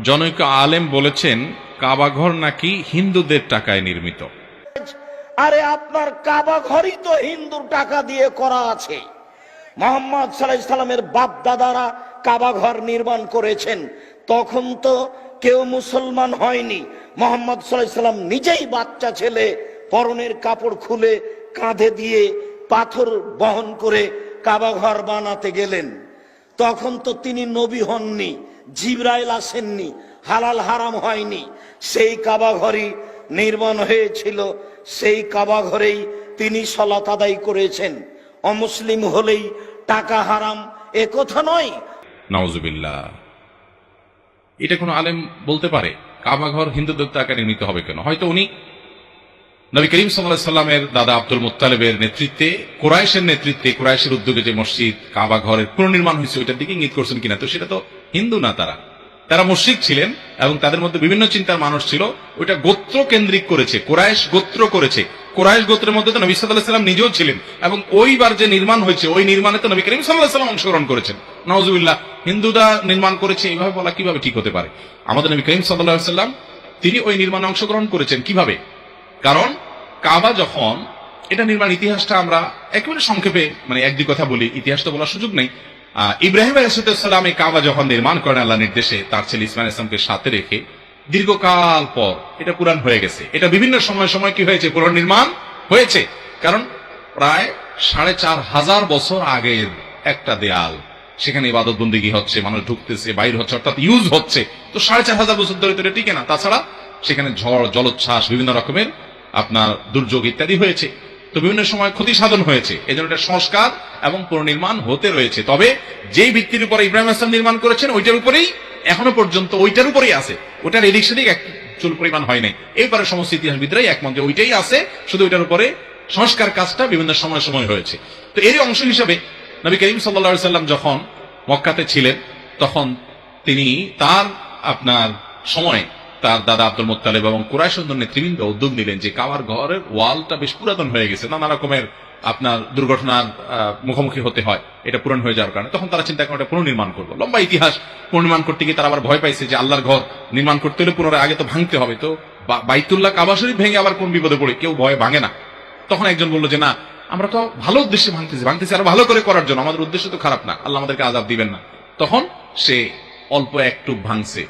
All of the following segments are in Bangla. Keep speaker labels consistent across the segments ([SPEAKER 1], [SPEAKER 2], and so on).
[SPEAKER 1] জনৈক আলেম বলেছেন কাবাঘর নাকি হিন্দুদের টাকায় নির্মিত।
[SPEAKER 2] আরে আপনার কাবা ঘরই তো হিন্দুর টাকা দিয়ে করা আছে। মুহাম্মদ সাল্লাল্লাহু আলাইহি সাল্লামের বাপ দাদারা কাবা ঘর নির্মাণ করেছেন, তখন তো কেউ মুসলমান হয়নি। মুহাম্মদ সাল্লাল্লাহু আলাইহি সাল্লাম নিজেই বাচ্চা ছেলে পরনের কাপড় খুলে কাঁধে দিয়ে পাথর বহন করে কাবা ঘর বানাতে গেলেন। তখন তো তিনি নবী হননি, জিবরাইল আসেননি, হালাল হারাম হয়নি। সেই কাবা ঘরই নির্মাণ হয়েছিল, সেই কাবা ঘরেই তিনি সালাত আদায় করেছেন। অমুসলিম হলেই টাকা হারাম এ কথা নয়।
[SPEAKER 1] নাউজুবিল্লাহ, এটা কোনো আলেম বলতে পারে কাবাঘর হিন্দুদের টাকায় নির্মিত হবে কেন? হয়তো উনি নবী করিম সাল্লাল্লাহু আলাইহি সাল্লামের দাদা আব্দুল মুত্তালিবের নেতৃত্বে, কুরাইশের উদ্যোগে যে মসজিদ কাবা ঘরের পুনর্নির্মাণ হয়েছে ওইটার দিকে ইঙ্গিত করছেন কিনা। তো সেটা তো হিন্দু না, তারা মুশরিক ছিলেন এবং তাদের মধ্যে বিভিন্ন চিন্তার মানুষ ছিল। ওইটা গোত্র কেন্দ্রিক করেছে, কুরাইশ গোত্র করেছে। কুরাইশ গোত্রের মধ্যে তো নবী সাল্লাল্লাহু আলাইহি সাল্লাম নিজেও ছিলেন এবং ওইবার যে নির্মাণ হয়েছে ওই নির্মাণে তো নবী করিম সাল্লাল্লাহু আলাইহি সাল্লাম অংশগ্রহণ করেছেন। নাউজুবিল্লাহ, হিন্দুরা নির্মাণ করেছে এইভাবে বলা কিভাবে ঠিক হতে পারে? আমাদের নবী করিম সাল্লাল্লাহু আলাইহি সাল্লাম তিনি ওই নির্মাণে অংশগ্রহণ করেছেন কিভাবে? কারণ কাবা যখন এটা নির্মাণ ইতিহাসটা আমরা একেবারে সংক্ষেপে এক দুই কথা বলি, ইতিহাস তো বলার সুযোগ নেই। ইব্রাহিম আলাইহিস সালাম এই কাবা যখন নির্মাণ করেন আল্লাহ নির্দেশে, তার ছেলে ইসমাইল আলাইহিস সালামকে সাথে রেখে দীর্ঘকাল পর এটা পুরান হয়ে গেছে। এটা বিভিন্ন সময় কি হয়েছে? পুনর্নির্মাণ হয়েছে। কারণ প্রায় ৪৫০০ বছর আগের একটা দেয়াল, সেখানে ইবাদত বন্দেগী হচ্ছে, মানুষ ঢুকতেছে বাইর হচ্ছে, অর্থাৎ ইউজ হচ্ছে। তো ৪৫০০ বছর ধরে তো এটা টিকে না। তাছাড়া সেখানে ঝড় জলোচ্ছ্বাস বিভিন্ন রকমের আপনার দুর্যোগ ইত্যাদি হয়েছে, তো বিভিন্ন সময় ক্ষতি সাধন হয়েছে। এই জন্য এটা সংস্কার এবং পুনর্নির্মাণ হতে রয়েছে। তবে যেই ভিত্তির উপরে ইব্রাহিম আলাইহিস সালাম নির্মাণ করেছেন ওইটার উপরেই এখনো পর্যন্ত ওইটার উপরেই আছে, ওটার এদিক সেদিক এক চুল পরিমাণ হয় নাই। এইবারে সমস্ত ইতিহাসবিদরাই একমত যে ওইটাই আছে, শুধু ওইটার উপরে সংস্কার কাজটা বিভিন্ন সময় হয়েছে। তো এরই অংশ হিসাবে নবী করিম সাল্লাল্লাহু আলাইহি সাল্লাম যখন মক্কাতে ছিলেন তখন তিনি তার আপনার সময় তার দাদা আব্দুল মুত্তালিব এবং কুরাইশের নেতৃবৃন্দ উদ্যোগ নিলেন যে কাবার ঘরের ওয়ালটা বেশ পুরাতন হয়ে গেছে, নানা রকমের আপনার দুর্ঘটনার মুখোমুখি হতে হয় এটা পুরান হয়ে যাওয়ার কারণে। তখন তারা চিন্তা করে এটা পুনর্নির্মাণ করবো। লম্বা ইতিহাস। পুনর্নির্মাণ করতে গিয়ে তারা আবার ভয় পাইছে যে আল্লাহর ঘর নির্মাণ করতে হলে পুনরায় আগে তো ভাঙতে হবে, তো বাইতুল্লাহ কাবা শরীফ ভেঙে আবার কোন বিপদে পড়ে, কেউ ভয়ে ভাঙে না। তখন একজন বললো যে না, আমরা তো ভালো উদ্দেশ্যে ভাঙতেছি আরো ভালো করে করার জন্য, আমাদের উদ্দেশ্য তো খারাপ না, আল্লাহ আমাদেরকে আযাব দিবেন না। তখন সে অল্প একটু ভাঙছে,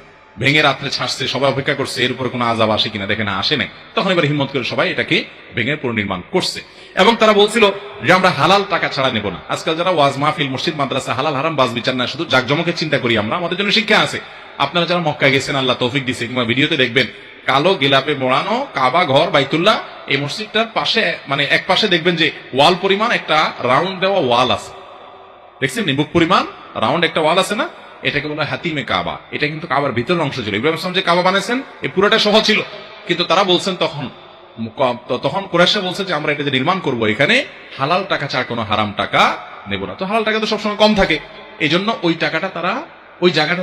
[SPEAKER 1] ভেঙে রাত্রে ছাড়ছে, সবাই অপেক্ষা করছে এর উপরে কোনো আযাব আসে কিনা, দেখে না আসে নাই। তখন এবার হিম্মত করে সবাই এটাকে ভেঙে পুনর্নির্মাণ করছে। এবং তারা বলছিল যে আমরা হালাল টাকা ছাড়া নেব না। আজকাল যারা ওয়াজ মাহফিল মসজিদ মাদ্রাসা হালাল হারাম বাজ বিচার না, শুধু জাকজমকের চিন্তা করি আমরা, আমাদের জন্য শিক্ষা আছে। আপনারা যারা মক্কায় গেছেন আল্লাহ তৌফিক দিছে, কিংবা ভিডিওতে দেখবেন কালো গিলাপে মোড়ানো কাবা ঘর বাইতুল্লাহ, এই মসজিদটার পাশে এক পাশে দেখবেন যে ওয়াল পরিমাণ একটা রাউন্ড দেওয়া ওয়াল আছে, দেখছেন বুক পরিমাণ রাউন্ড একটা ওয়াল আছে না, এটাকে বলা হয় হাতিমে কাবা। এটা কিন্তু কাবার ভিতরের অংশ ছিল। ইব্রাহিম সাল্লাম যে কাবা বানাইছেন এই পুরোটা সহ ছিল, কিন্তু তারা বলছেন তখন কুরাইশরা বলছে যে আমরা এটা যে নির্মাণ করবো এখানে হালাল টাকা ছাড়া কোনো হারাম টাকা নেব না। তো হালাল টাকা তো সবসময় কম থাকে, এই জন্য ওই জায়গাটা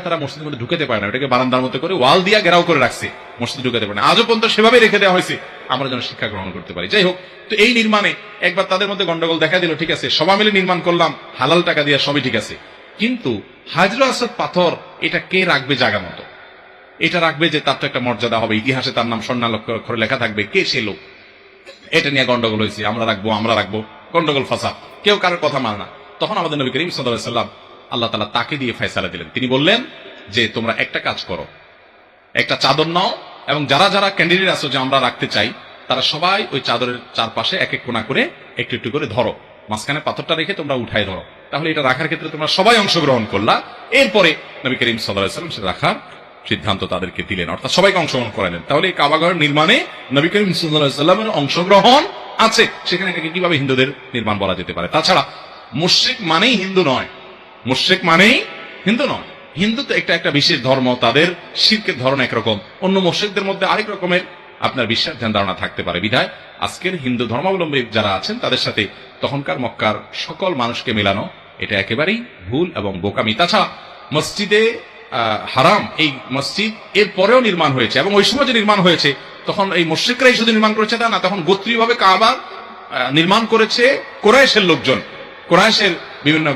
[SPEAKER 1] তারা মসজিদের মধ্যে ঢুকাতে পারে না, ওটাকে বারান্দার মতো করে ওয়াল দিয়ে ঘেরাও করে রাখছে, মসজিদে ঢুকাতে পারে না। আজও পর্যন্ত সেভাবে রেখে দেওয়া হয়েছে, আমরা যেন শিক্ষা গ্রহণ করতে পারি। যাই হোক, তো এই নির্মাণে একবার তাদের মধ্যে গন্ডগোল দেখা দিল। ঠিক আছে, সবাই মিলে নির্মাণ করলাম, হালাল টাকা দিয়ে সবই ঠিক আছে, কিন্তু হাজর আসওয়াদ পাথর এটা কে রাখবে জায়গা মতো? এটা রাখবে যে তার তো একটা মর্যাদা হবে, ইতিহাসে তার নাম স্বর্ণাক্ষরে লেখা থাকবে, কে সে লোক? এটা নিয়ে গন্ডগোল হয়েছে, আমরা রাখবো, গন্ডগোল ফাসাদ, কেউ কারোর কথা মানে না। তখন আমাদের নবী করিম সাল্লাল্লাহু আলাইহি সাল্লাম আল্লাহ তাআলা তাকে দিয়ে ফয়সালা দিলেন। তিনি বললেন যে তোমরা একটা কাজ করো, একটা চাদর নাও এবং যারা যারা ক্যান্ডিডেট আছো যে আমরা রাখতে চাই, তারা সবাই ওই চাদরের চারপাশে এক এক কোণা করে একটু একটু করে ধরো, মাঝখানে পাথরটা রেখে তোমরা উঠায় ধরো। তাহলে এটা রাখার ক্ষেত্রে তোমরা সবাই অংশগ্রহণ করলা। এরপরে নবী করিম সাল্লাল্লাহু আলাইহি সাল্লাম সেটা রাখার সিদ্ধান্ত তাদেরকে দিলেন, অর্থাৎ সবাইকে অংশগ্রহণ করালেন। তাহলে এই কাবা ঘর নির্মাণে নবী করিম সাল্লাল্লাহু আলাইহি সাল্লামের অংশগ্রহণ আছে, সেখানে এটাকে কিভাবে হিন্দুদের নির্মাণ বলা যেতে পারে? তাছাড়া মুশরিক মানেই হিন্দু নয়, হিন্দু তো একটা বিশেষ ধর্ম, তাদের শিরকের ধরন একরকম, অন্য মুশরিকদের মধ্যে আরেক রকমের আপনার বিশ্বাস ধ্যান ধারণা থাকতে পারে। বিধায় আজকের হিন্দু ধর্মাবলম্বী যারা আছেন তাদের সাথে তখনকার মক্কার সকল মানুষকে মেলানো এটা একেবারেই ভুল এবং বোকামি। তাছাড়া মসজিদে হারাম এই মসজিদ এর পরেও নির্মাণ হয়েছে, এবং ওই সময় যে নির্মাণ হয়েছে তখন এই মুশরিকরাই শুধু নির্মাণ করেছে তা না, তখন গোত্রীয়ভাবে কাবা নির্মাণ করেছে কুরাইশের লোকজন, কুরাইশের বিভিন্ন